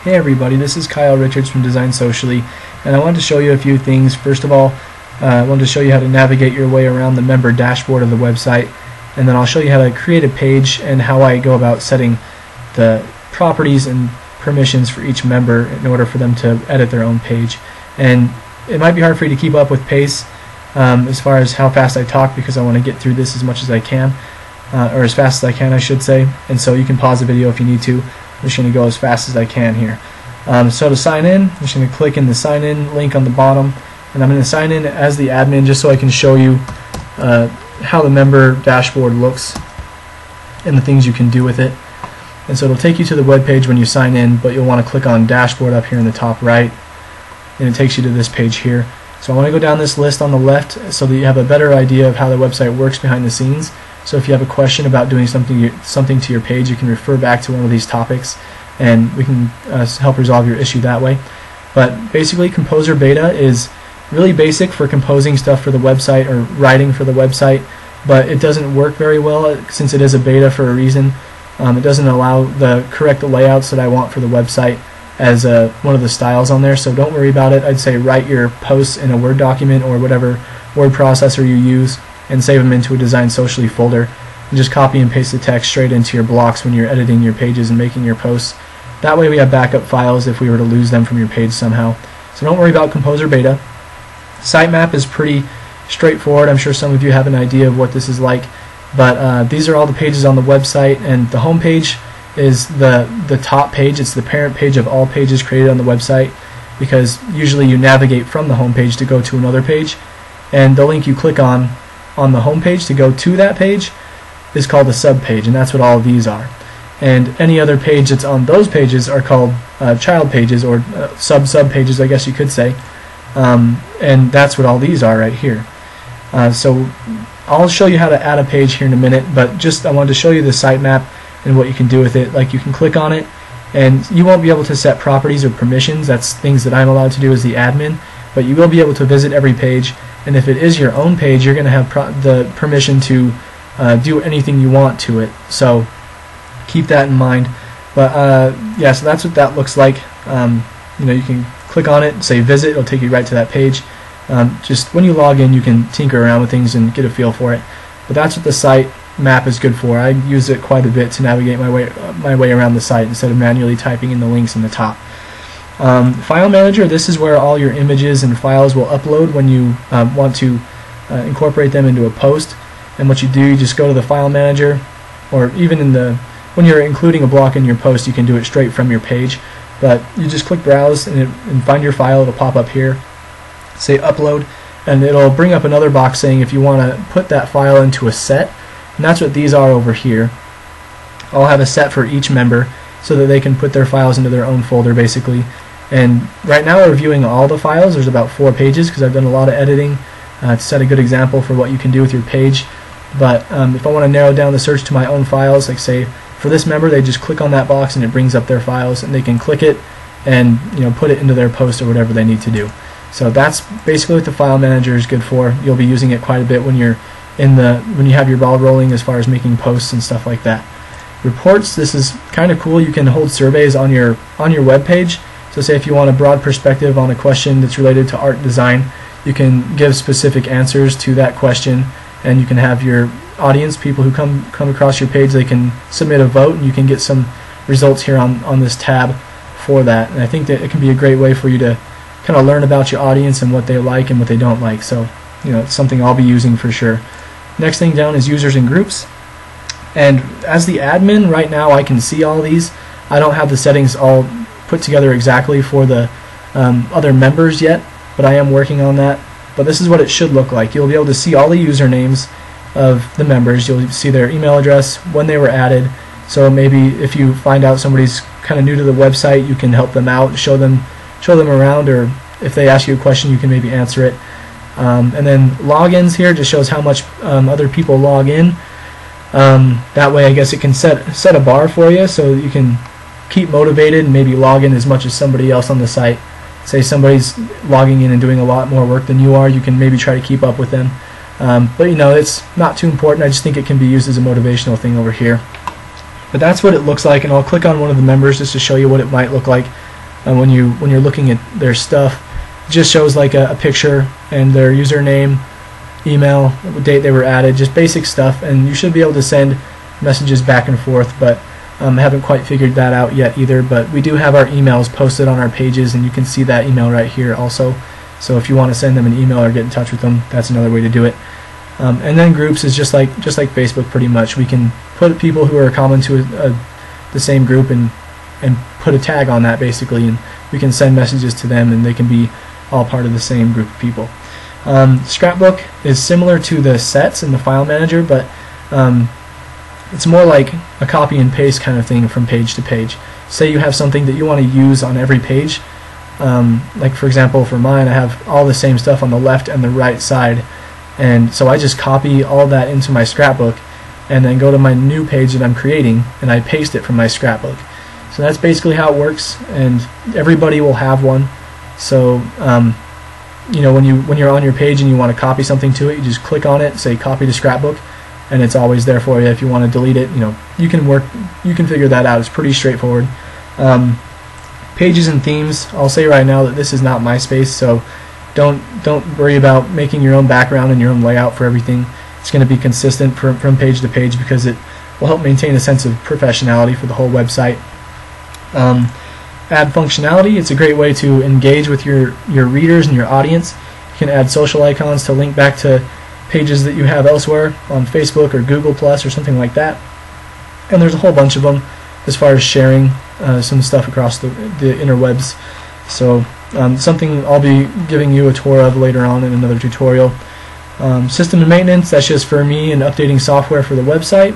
Hey everybody, this is Kyle Richards from Design Socially, and I wanted to show you a few things. First of all, I wanted to show you how to navigate your way around the member dashboard of the website, and then I'll show you how to create a page and how I go about setting the properties and permissions for each member in order for them to edit their own page. And it might be hard for you to keep up with pace as far as how fast I talk, because I want to get through this as much as I can, or as fast as I can, I should say. And so you can pause the video if you need to. I'm just going to go as fast as I can here. So to sign in, I'm just going to click in the sign in link on the bottom, and I'm going to sign in as the admin just so I can show you how the member dashboard looks and the things you can do with it. And so it'll take you to the web page when you sign in, but you'll want to click on dashboard up here in the top right, and it takes you to this page here. So I want to go down this list on the left so that you have a better idea of how the website works behind the scenes. So if you have a question about doing something to your page, you can refer back to one of these topics, and we can help resolve your issue that way. But basically, Composer Beta is really basic for composing stuff for the website or writing for the website, but it doesn't work very well since it is a beta for a reason. It doesn't allow the correct layouts that I want for the website as one of the styles on there, so don't worry about it. I'd say write your posts in a Word document or whatever word processor you use, and save them into a Design Socially folder, and just copy and paste the text straight into your blocks when you're editing your pages and making your posts. That way we have backup files if we were to lose them from your page somehow. So don't worry about Composer Beta. Sitemap is pretty straightforward. I'm sure some of you have an idea of what this is like, but these are all the pages on the website, and the home page is the top page. It's the parent page of all pages created on the website, because usually you navigate from the home page to go to another page, and the link you click on the home page to go to that page is called a sub page, and that's what all of these are. And any other page that's on those pages are called child pages, or sub pages, I guess you could say. And that's what all these are right here. So I'll show you how to add a page here in a minute, but just I wanted to show you the sitemap and what you can do with it. Like, you can click on it, and you won't be able to set properties or permissions. That's things that I'm allowed to do as the admin, but you will be able to visit every page. And if it is your own page, you're going to have the permission to do anything you want to it. So keep that in mind. But yeah, so that's what that looks like. You know, you can click on it, say visit, it'll take you right to that page. Just when you log in, you can tinker around with things and get a feel for it. But that's what the site map is good for. I use it quite a bit to navigate my way around the site instead of manually typing in the links in the top. File Manager, this is where all your images and files will upload when you want to incorporate them into a post. And what you do, you just go to the File Manager, or even when you're including a block in your post, you can do it straight from your page. But you just click Browse and find your file. It'll pop up here, say Upload, and it'll bring up another box saying if you want to put that file into a set, and that's what these are over here. I'll have a set for each member so that they can put their files into their own folder, basically. And right now we're viewing all the files. There's about 4 pages because I've done a lot of editing to set a good example for what you can do with your page. But if I want to narrow down the search to my own files, like say for this member, they just click on that box and it brings up their files, and they can click it and put it into their post or whatever they need to do. So that's basically what the File Manager is good for. You'll be using it quite a bit when you have your ball rolling as far as making posts and stuff like that. Reports, this is kind of cool. You can hold surveys on your web page. So say if you want a broad perspective on a question that's related to art design, you can give specific answers to that question, and you can have your audience, people who come across your page, they can submit a vote, and you can get some results here on this tab for that. And I think that it can be a great way for you to kind of learn about your audience and what they like and what they don't like. So it's something I'll be using for sure. Next thing down is users and groups. And as the admin right now, I can see all these. I don't have the settings all put together exactly for the other members yet, but I am working on that. But this is what it should look like. You'll be able to see all the usernames of the members. You'll see their email address, when they were added. So maybe if you find out somebody's kind of new to the website, you can help them out, show them around, or if they ask you a question, you can maybe answer it. And then logins here just shows how much other people log in. That way, I guess it can set a bar for you so that you can keep motivated and maybe log in as much as somebody else on the site. Say somebody's logging in and doing a lot more work than you are, you can maybe try to keep up with them. But it's not too important. I just think it can be used as a motivational thing over here. But that's what it looks like, and I'll click on one of the members just to show you what it might look like when you're looking at their stuff. It just shows like a picture and their username, email, what date they were added, just basic stuff, and you should be able to send messages back and forth, but haven't quite figured that out yet either. But we do have our emails posted on our pages, and you can see that email right here also. So if you want to send them an email or get in touch with them, that's another way to do it. And then groups is just like Facebook pretty much. We can put people who are common to the same group and put a tag on that basically, and we can send messages to them, and they can be all part of the same group of people. Scrapbook is similar to the sets in the file manager, but it's more like a copy and paste kind of thing from page to page. Say you have something that you want to use on every page, like for example for mine I have all the same stuff on the left and the right side, and so I just copy all that into my scrapbook and then go to my new page that I'm creating and I paste it from my scrapbook. So that's basically how it works, and everybody will have one. So you know, when you're on your page and you want to copy something to it, you just click on it, say copy to scrapbook, and it's always there for you. If you want to delete it, you know, you can figure that out. It's pretty straightforward. Pages and themes, I'll say right now that this is not MySpace, so don't worry about making your own background and your own layout for everything. It's going to be consistent from page to page because it will help maintain a sense of professionality for the whole website. Add functionality. It's a great way to engage with your readers and your audience. You can add social icons to link back to pages that you have elsewhere on Facebook or Google Plus or something like that. And there's a whole bunch of them as far as sharing some stuff across the interwebs. So something I'll be giving you a tour of later on in another tutorial. System and maintenance, that's just for me and updating software for the website.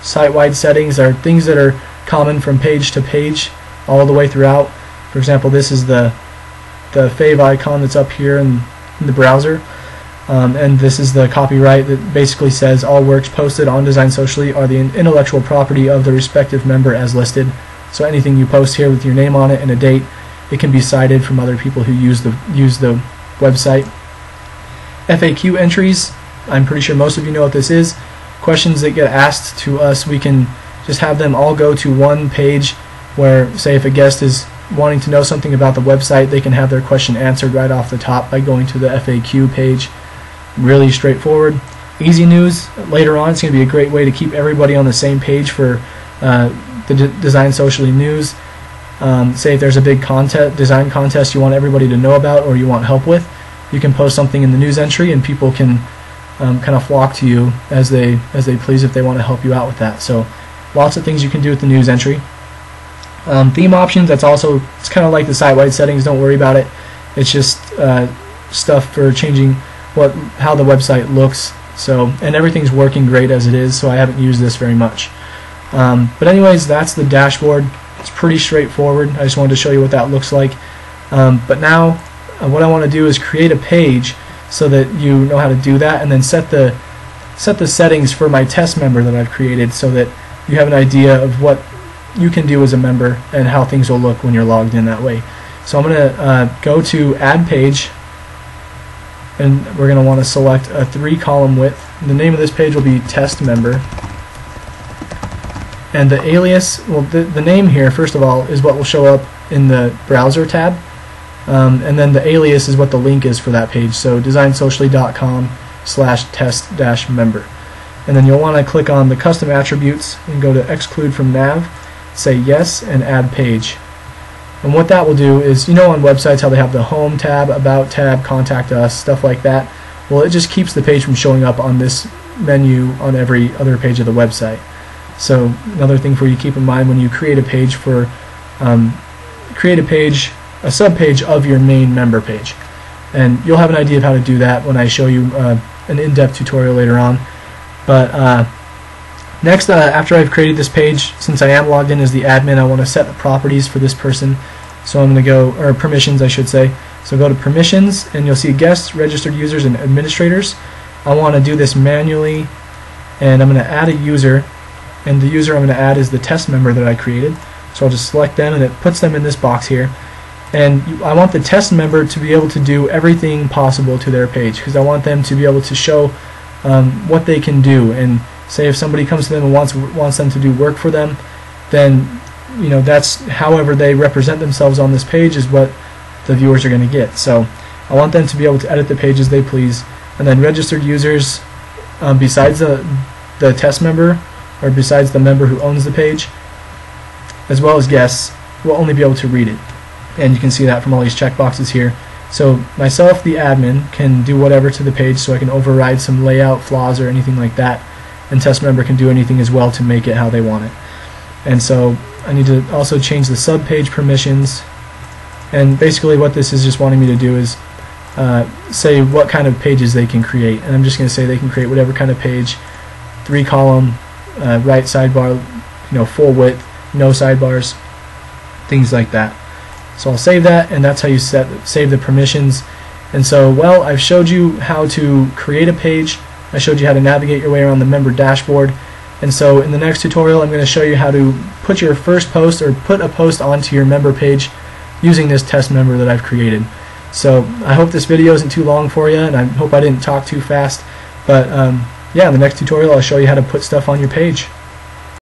Site-wide settings are things that are common from page to page all the way throughout. For example, this is the fave icon that's up here in the browser. And this is the copyright that basically says all works posted on Design Socially are the intellectual property of the respective member as listed. So anything you post here with your name on it and a date, it can be cited from other people who use the website. FAQ entries, I'm pretty sure most of you know what this is. Questions that get asked to us, we can just have them all go to one page where, say, if a guest is wanting to know something about the website, they can have their question answered right off the top by going to the FAQ page. Really straightforward. Easy news, later on it's going to be a great way to keep everybody on the same page for the Design Socially news. Say if there's a big design contest you want everybody to know about or you want help with, you can post something in the news entry and people can kind of flock to you as they please if they want to help you out with that. So lots of things you can do with the news entry. Theme options, it's kind of like the site-wide settings, don't worry about it. It's just stuff for changing how the website looks. So, and everything's working great as it is, so I haven't used this very much. But anyways, that's the dashboard. It's pretty straightforward. I just wanted to show you what that looks like. But now what I want to do is create a page so that you know how to do that, and then set the settings for my test member that I've created so that you have an idea of what you can do as a member and how things will look when you're logged in that way. So I'm going to go to Add Page, and we're going to want to select a 3-column width. The name of this page will be Test Member. And the alias, well, the name here, first of all, is what will show up in the browser tab. And then the alias is what the link is for that page. So designsocially.com/test-member. And then you'll want to click on the custom attributes and go to exclude from nav, say yes, and add page. And what that will do is, you know on websites how they have the home tab, about tab, contact us, stuff like that. Well, it just keeps the page from showing up on this menu on every other page of the website. So another thing for you to keep in mind when you create a page a subpage of your main member page. And you'll have an idea of how to do that when I show you an in-depth tutorial later on. But next, after I've created this page, since I am logged in as the admin, I want to set the properties for this person. So I'm going to go, or permissions I should say. So go to permissions, and you'll see guests, registered users, and administrators. I want to do this manually, and I'm going to add a user, and the user I'm going to add is the test member that I created. So I'll just select them, and it puts them in this box here. And I want the test member to be able to do everything possible to their page, because I want them to be able to show what they can do. And say if somebody comes to them and wants them to do work for them, then that's however they represent themselves on this page is what the viewers are going to get. So I want them to be able to edit the page as they please, and then registered users, besides the test member, or besides the member who owns the page, as well as guests, will only be able to read it. And you can see that from all these checkboxes here. So myself, the admin, can do whatever to the page, so I can override some layout flaws or anything like that, and test member can do anything as well to make it how they want it. And so I need to also change the sub-page permissions, and basically what this is just wanting me to do is say what kind of pages they can create, and I'm just going to say they can create whatever kind of page, 3-column, right sidebar, full width, no sidebars, things like that. So I'll save that, and that's how you save the permissions. And so, well, I've showed you how to create a page, I showed you how to navigate your way around the member dashboard, and so in the next tutorial I'm going to show you how to put your first post, or put a post onto your member page using this test member that I've created. So I hope this video isn't too long for you, and I hope I didn't talk too fast, but yeah, in the next tutorial I'll show you how to put stuff on your page.